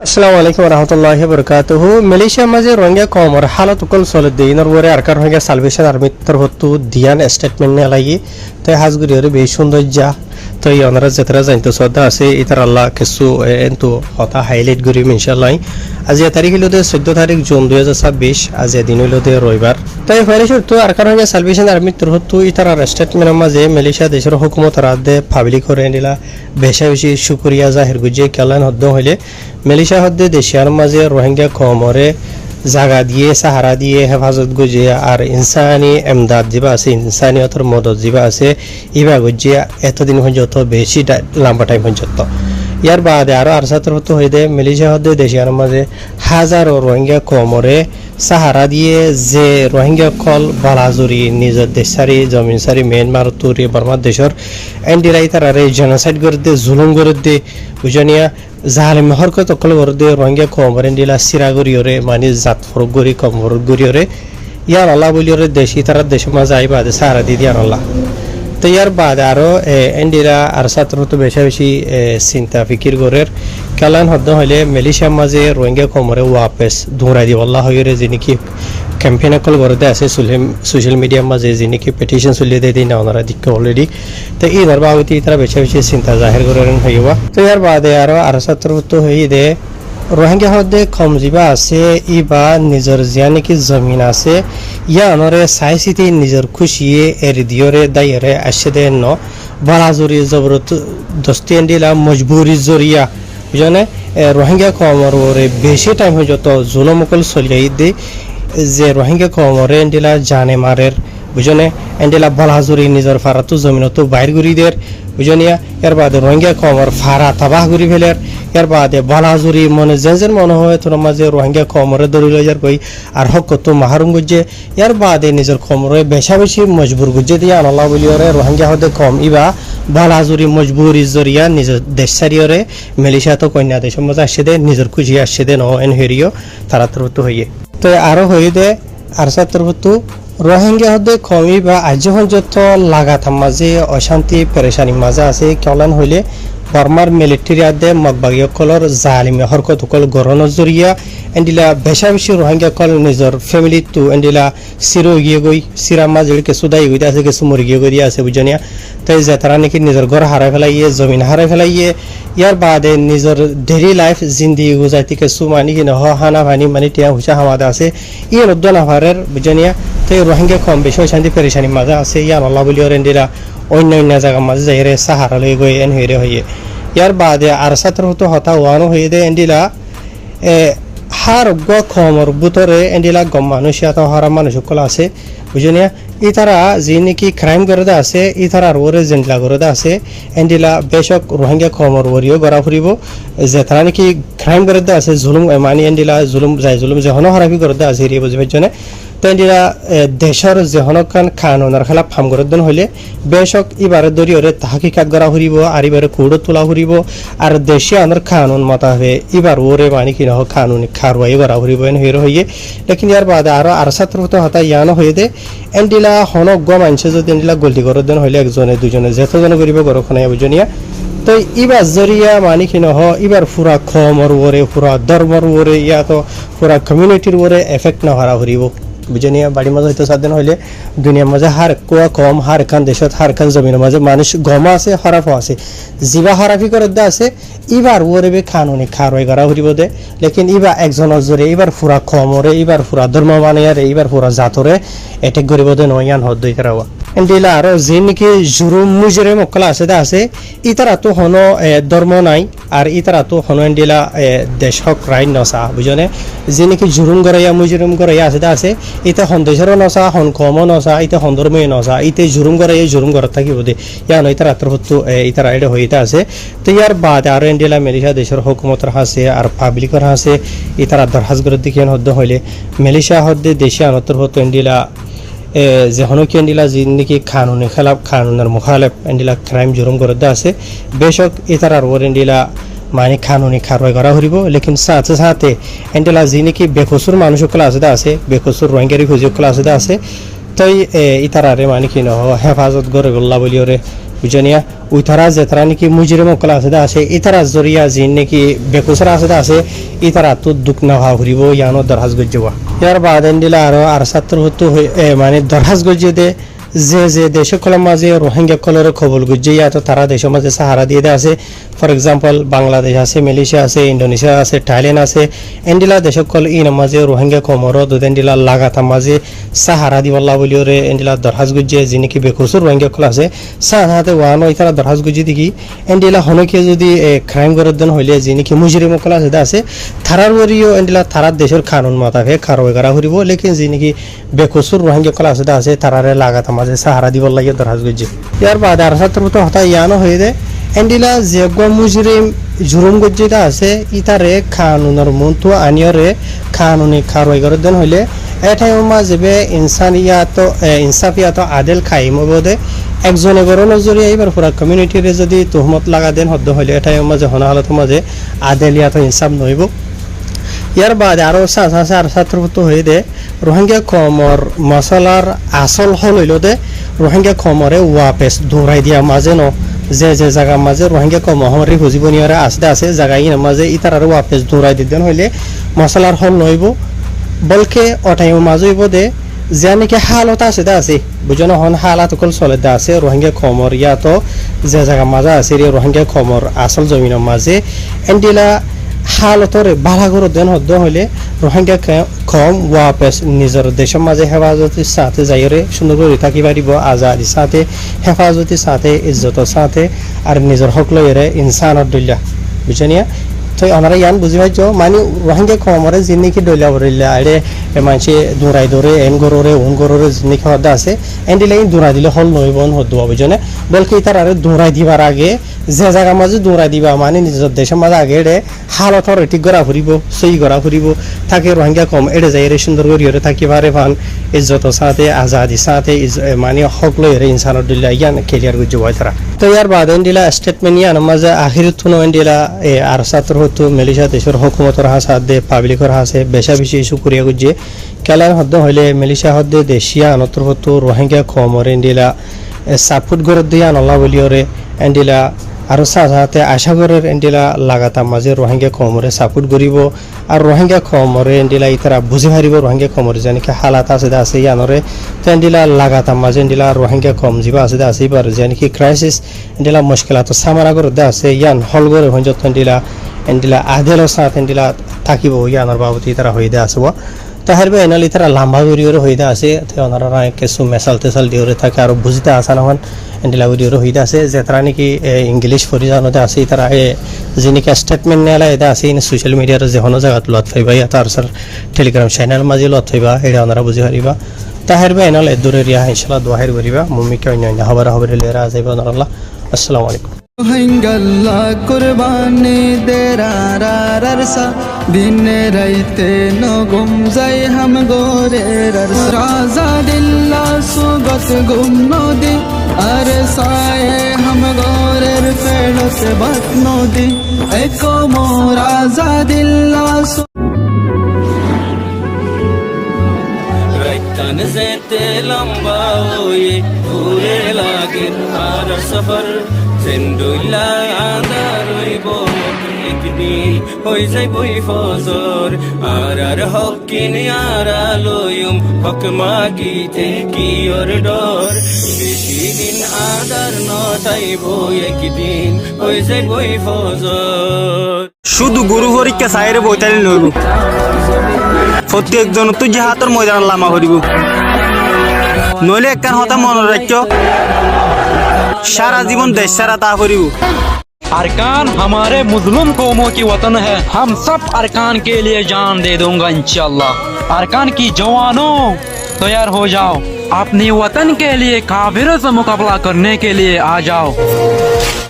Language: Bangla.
আসসালামু আলাইকুম রহমতুল্লাহি বরকাতুহু মালয়েশিয়া মাঝে রোহিঙ্গা কমর হালত কল সলে দিনর পরে আরকার রোহিঙ্গা সালভেশন আর্মি তরফতু দিয়ান স্টেটমেন্ট নে লাগি তাই হাজগুরি হরে বেশ সৌন্দর্য তো এই অনারা যেতরা জানতো শ্রদ্ধা আছে ইতার আল্লাহ কিছু এন্তু হতা হাইলাইট করি ইনশাআল্লাহ আজ তারিখ হলো 14 তারিখ জুন 2026 আজ দিন হলো রবিবার তাই ফাইলেশর তো আরকার রোহিঙ্গা সালভেশন আর্মি তরফতু ইতার স্টেটমেন্ট মাঝে মালয়েশিয়া দেশের হুকুমত রাদে পাবলিক করে নিলা বেশা বেশি শুকরিয়া জাহির গুজে কেলান হদ্দ হইলে মালয়েশিয়া হদ্দে দেশিয়ার মাঝে রোহিঙ্গা কমরে জাগা দিয়ে সাহারা দিয়ে হেফাজত গুজিয়া আর ইনসানি এমদাদ যা আছে ইনসানিয়তর মদত যা আছে ইবা গুজিয়া এতদিন পর্যন্ত বেশি লম্বা টাইম পর্যন্ত ইয়ার বাদে আরও আরসাতর হতো হয়ে দেয় মালয়েশিয়া হদ্দে দেশিয়ার মাঝে হাজারো রোহিঙ্গা কমরে সাহারা দিয়ে যে রোহিঙ্গা কল বালাজুরি নিজের দেশ সারি জমিন সারি মিয়ানমার তুরি বর্মার দেশের এন্ডিরাই তারা জেনোসাইড করে দে জুলুম করে দে বুঝনিয়া জাহালিম হরকত অকল করে দে রোহিঙ্গা কমরে দিলা সিরাগরিয়রে মানে জাত ফরক গরি কম ফরক গরিয়রে ইয়ার আল্লাহ বলিয়রে দেশি তারা দেশের মাঝে আই বাদে সাহারা দিয়ে দিয়ার আল্লাহ তো ইয়ার বাদে আরও এন্ডিরা আর ছাত্র তো বেশি বেশি চিন্তা ফিকির করের কেলান হদ্দ হইলে মালয়েশিয়ার মাঝে রোহিঙ্গা কমরে ওয়াপেস দৌড়াই দিব আল্লাহ হইরে যিনি কি ক্যাম্পেইন অকল করতে আছে সোশ্যাল মিডিয়ার মাঝে যিনি কি পেটিশন চলিয়ে দিয়ে দিই না ওনারা দিকে অলরেডি তো এই ধরবাবতী তারা বেশি বেশি চিন্তা জাহির করেন হইবা তো ইয়ার বাদে আরও আর ছাত্র তো হয়ে দে রোহিঙ্গা হদ্দে কম যা আছে ইবা নিজের জিয়া নাকি জমিন আছে ইয়া অনরে চাই চিতি নিজের খুশিয়ে এর দিয়রে দায়রে আসে দে ন বালাজুরি জবরত দস্তি এন্ডিলা মজবুরি জরিয়া বুঝনে রোহিঙ্গা কমরে বেশি টাইম হয়ে যত জুলমকল চলিয়ে দে যে রোহিঙ্গা কমরে এন্ডিলা জানে মারের বুঝনে এন্ডিলা বালাজুরি নিজের ফারাতো জমিনতো বাইর গুড়ি দের বুঝনিয়া এর বাদে রোহিঙ্গা কমর ফারা তাবাহ গুড়ি ফেলের এর বাদে বালাজুরি মনে যেন মনে হয় তোর মাঝে রোহিঙ্গা কমরে দৌড়ি লইয়ার কই আর হক তো মাহারুম গুজে এর বাদে নিজের কমরে বেশা বেশি মজবুর গুজে দিয়ে আনাল্লাহ বলিয়রে রোহিঙ্গা হদে কম ইবা বালাজুরি মজবুরি জরিয়া নিজের দেশ সারিয়রে মালয়েশিয়া তো কন্যা দেশের মাঝে আসছে দে নিজের খুঁজি আসছে দে ন এন হেরিও তারা তরফ হইয়ে তো আরো হয়ে দে আর সার তরফ রোহিঙ্গা হদে কমি বা আজ পর্যন্ত লাগাতার মাঝে অশান্তি পেরেশানি মাঝে আছে কেলান হইলে বর্মার মিলিটারি আদে মগবাগীয়কলর জালিমে হরকত কল গরনের জরিয়া এন্ডিলা বেশা বেশি রোহিঙ্গা কল নিজের ফ্যামিলি তো এন্ডিলা সিরো গিয়ে গই সিরাম মাঝে কিছু দায়ী গই আছে কিছু মরি গিয়ে গিয়ে আছে বুঝনিয়া তাই যে তারা নাকি নিজের ঘর হারাই ফেলাইয়ে জমিন হারাই ফেলাইয়ে ইয়ার বাদে নিজের ডেইলি লাইফ জিন্দি গুজাইতে কিছু মানি কিনা হানা ভানি মানে টিয়া হুসা হামাদে আছে ইয়ে রদ্দ নাফারের বুঝনিয়া তাই রোহিঙ্গা কম বেশি অশান্তি পেরেশানি মাঝে আছে ইয়ার আল্লাহ বলিয়র এন্ডিলা অন্য অন্য জায়গার মাঝে যাইরে সাহারা লই গই এন হইরে হইয়ে ইয়ার বাদে আর ছাত্র হতো হতা ওয়ানো হয়ে দে এন্ডিলা হার গ খমর বুতরে এন্ডিলা গম মানুষ এত হারা মানুষ সকল আছে বুঝনিয়া ই তারা যি নাকি ক্রাইম করে আছে ই তারা ওরে জেন্টলা করে আছে এন্ডিলা বেশক রোহিঙ্গা খমর ওরিও গড়া ফুরিব যে তারা নাকি ক্রাইম করে আছে জুলুম মানে এন্ডিলা জুলুম যায় জুলুম যে হন হারাফি করে আছে রে বুঝবে জনে তো এন্ডিলা দেশের যে হনকান কানুনের খেলাফ ফাম করে দেন হইলে বেশক এবারে দরিয়রে তাহাকিকাত গড়া ফুরিব আর এবারে কুড়ো তোলা ফুরিব আর দেশে আনার কানুন মতা হবে এবার ওরে মানে কি না কানুন খারওয়াই গড়া ফুরিব এন হইরে হইয়ে লেকিন ইয়ার বাদে আরো আর ছাত্র হতো হতা ইয়ানো হয়ে দে এন্ডিলা হনক গ মানছে যদি এন্ডিলা গলতি করে দেন হইলে একজনে দুজনে যেতজনে করিব গরখনে বুঝনিয়া তো ইবার জরিয়া মানে কি নহ এবার পুরা খমর ওরে পুরা ধর্মর ওরে ইয়া তো পুরা কমিউনিটির ওরে এফেক্ট না হারা হরিব বুঝনিয়া বাড়ির মাঝে হয়তো সাধন হইলে দুনিয়ার মাঝে হার কোয়া কম হার খান দেশত হার খান জমিনের মাঝে মানুষ গমা আছে হরাফও আছে জিবা হরাফি করে দে আছে এবার ওরে বে খানুনি খারই করা হরিব দে লেকিন এবার একজনের জোরে এবার পুরা খমরে এবার পুরা ধর্ম মানে আর এবার পুরা জাতরে এটেক করিব দে নয়ান হদ দই করাওয়া এন্ডিলা আরো যে নাকি জুরুম মুজরে মক্কলা আছে দে আছে ইতারা তো হন ধর্ম নাই আর ইতারা তো হন এন্ডিলা দেশ হক রাইন নসা বুঝনে যে নাকি জুরুম গরাইয়া মুজরুম গরাইয়া আছে দে আছে ইতে হন দেশেরও নসা হন কমও নসা ইতে হন ধর্মই নসা ইতে জুরুম গরাইয়া জুরুম গড়ত থাকিব দে ইয়া নয় ইতারা তোর হতো ইতারা এটা হইতে আছে তো ইয়ার বাদ আর এন্ডিলা মালয়েশিয়া দেশের হুকুমতের হাসে আর পাবলিকের হাসে ইতারা দরহাজ করে দেখিয়ান হদ্দ হইলে মালয়েশিয়া হদ্দে দেশে আনতর হতো এন্ডিলা যে হনকি এন্ডিলা যে নাকি কানুনের খেলাফ কানুনের মুখালেফ এন্ডিলা ক্রাইম জুরুম করে আছে বেশক ইতারার ওর এন্ডিলা মানে কানুনি খারওয়াই করা হরিব লেকিন সাথে সাথে এন্ডিলা যে নাকি বেকসুর মানুষ সকল আছে বেকসুর রোহিঙ্গারি খুঁজি সকল আছে তাই ইতারারে মানে কি নহ হেফাজত করে গোল্লা বলিওরে বুঝনিয়া উইতারা যেতারা নাকি মুজিরে মকলা আছে দা আছে ইতারা জরিয়া জিন নাকি বেকুসরা আছে দা আছে ইতারা তো দুঃখ না হরিব ইয়ানো দরহাজ গজ্জবা ইয়ার বাদেন দিলা আর ছাত্র হতো মানে দরহাজ গজ্জে দে যে দেশ কলম মাঝে রোহিঙ্গা কলর খবর গুজিয়া তো তারা দেশের মাঝে সাহারা দিয়ে দেয় আছে ফর এক্সাম্পল বাংলাদেশ আছে মালয়েশিয়া আছে ইন্দোনেশিয়া আছে থাইল্যান্ড আছে এন্ডিলা দেশ কল ইন মাঝে রোহিঙ্গা কমর দুদেন্ডিলা লাগাতা মাঝে সাহারা দিবল্লা বলিওরে এন্ডিলা দরহাজ গুজিয়ে যিনি বেকুসুর রোহিঙ্গা কল আছে সাহাতে ওয়ানো ইতারা দরহাজ গুজি দিকি এন্ডিলা হনকে যদি ক্রাইম গরদন হইলে যিনি মুজরিম কল আছে আছে থারার ওরিও এন্ডিলা থারার দেশের কানুন মাতাফে কারওয়াই করা হরিব লেকিন যিনি বেকুসুর রোহিঙ্গা কল আছে আছে তারারে লাগাতা মাঝে সাহারা দিব লাগে দরহাজ গুজি ইয়ার বাদে আর ছাত্র তো হতা ইয়ানো হয়ে দে এন্ডিলা যে মুজরিম জুরুম গজ্জিটা আছে ইতারে কানুনের মন্তু আনিয়রে কানুনি কারওয়াই গরদন হইলে এটাই মাঝে ইনসানিয়াত ইনসাফিয়াত আদেল খাইম বদে একজনে গরো নজরি এইবার পুরা কমিউনিটিরে যদি তুহমত লাগা দেন হদ্দ হইলে এটাই মাঝে হনা হালত মাঝে আদেলিয়াত ইনসাফ নইব ইয়ার বাদে আরো আর ছাত্রভুক্ত হয়ে দে রোহিঙ্গা কমর মশলার আসল হল হইল দে রোহিঙ্গা কমরে ওয়াপেস দৌড়াই দিয়া মাঝে ন যে জায়গার মাঝে রোহিঙ্গা কম হমারি হুজিবনিয়ারে আসতে আছে জায়গা ইন মাঝে ইতার আর ওয়াপেস দৌড়াই দিতেন হইলে মশলার হল নইব বলকে অটাই মাঝে হইব দে যে নাকি হালত আছে দা আছে বুঝনো হন হালাত কল চলে দা আছে রোহিঙ্গা কমর ইয়াতো যে জায়গা মাঝে আছে রোহিঙ্গা কমর আসল জমিনের মাঝে এন্ডিলা হালতরে বালাগর দেন হদ্দ হইলে রোহিঙ্গা কম ওয়াপেস নিজের দেশের মাঝে হেফাজতির সাথে যাইরে সুন্দর করে থাকি পারিব আজাদির সাথে হেফাজতির সাথে ইজ্জতের সাথে আর নিজের হক লইরে ইনসানত দইলা বুঝনিয়া তো আমরা ইয়ান বুঝি পাইছো মানে রোহিঙ্গা কমরে যিনি দইলা বরিলা আরে মানসি দৌড়াই দৌড়ে এন গররে যিনি হদ্দা আছে এন্ডিলাই দৌড়াই দিলে হল নইবন হদ্দুয়া বুঝনে বলকি তার আরে দৌড়াই দিবার আগে যে জায়গার মাঝে দৌড়াই দিবা মানে নিজের দেশের মাঝে আগে এড়ে হালতর ঠিক করা ফুরিব সই করা ফুরিব তাকে রোহিঙ্গা কম এড়ে যাই রে সুন্দর করিয়ে থাকি পারে ফান ইজ্জতের সাথে আজাদির সাথে মানে হক লইরে ইনসানের দিল্লা ইয়ান ক্লিয়ার গুজু হয় তারা তো ইয়ার বাদ এন্ডিলা স্টেটমেন্ট ইয়ান মাঝে আখির তুনো এন্ডিলা আর ছাত্র হতো মালয়েশিয়া দেশের হুকুমতর হাসাদে পাবলিকর হাসে বেশা বেশি ইস্যু করিয়া গুজে কেলার হদ্দ হইলে মালয়েশিয়া হদ্দে দেশিয়া আনতর হতো রোহিঙ্গা কমর এন্ডিলা সাপোর্ট করে দিয়া নলা বলিওরে এন্ডিলা আর সাথে আশা করের এন্ডিলা লাগাতার মাঝে রোহিঙ্গা কমরে সাপোর্ট করিব আর রোহিঙ্গা কমরে এন্ডিলা ইতারা বুঝি পারিব রোহিঙ্গা কমরে যেনেকে হালাত আছে আছে ইয়ানরে তো এন্ডিলা লাগাতার মাঝে এন্ডিলা রোহিঙ্গা কম যা আছে আছে এবার যেনেকি ক্রাইসিস এন্ডিলা মুশকিলাত সামারা করে আছে ইয়ান হল করে হয়ে যত এন্ডিলা আদেলৰ সাথ এন্ডিলা থাকিব ইয়ানৰ বাবতি তারা হয়ে আসব তাহার বে এনালি তারা লম্বা ভিডিওরে হইতে আছে ওনারা কিছু মেসাল তেসাল দিওরে থাকে আর বুঝতে আসা নহন এন্ডিলা ভিডিওরে হইতে আছে যে তারা নাকি ইংলিশ ফরি জানোতে আছে তারা যিনিকে স্টেটমেন্ট নেলা এটা আছে ইন সোশ্যাল মিডিয়ার যে কোনো জায়গাত লত ফাইবা তার স্যার টেলিগ্রাম চ্যানেল মাঝে লত ফাইবা এটা ওনারা বুঝি পারিবা তাহার বে এনাল এদুরে রিয়া ইনশাআল্লাহ দোয়াহির করিবা মুমিকে অন্য খবর লেরা যাইবা ওনারা আসসালামু আলাইকুম গল্লা কুরবানি দেরার রসা দিন রাইতে নগুম যাই হাম গোরে রাজা দিল্লা সুগত গুম নদী আর সায়ে হাম গোরের ফেরত বাত নদী একো মো রাজা দিল্লা রাইতান যেতে লম্বা ওয়ে ঘুরে লাগে আর সফর সেন্ডুলা আন্দার হইব একদিন হই যাইবই ফজর আর হকিন আর আলোয়ম হক মাগিতে কি ওর ডর বেশি দিন আদার নটাইব একদিন হই যাইবই ফজর শুধু গুরু পরীক্ষা সাইরে বইতালি নইব প্রত্যেকজন তো জিহাদর ময়দান লামা করিব নইলে একখান হতা মনে রাখো सारा जीवन देश सारा ता करियो अरकान हमारे मुस्लिम कौमों की वतन है हम सब अरकान के लिए जान दे दूंगा इंशाल्लाह अरकान की जवानों तैयार हो जाओ अपने वतन के लिए काफिरों से मुकाबला करने के लिए आ जाओ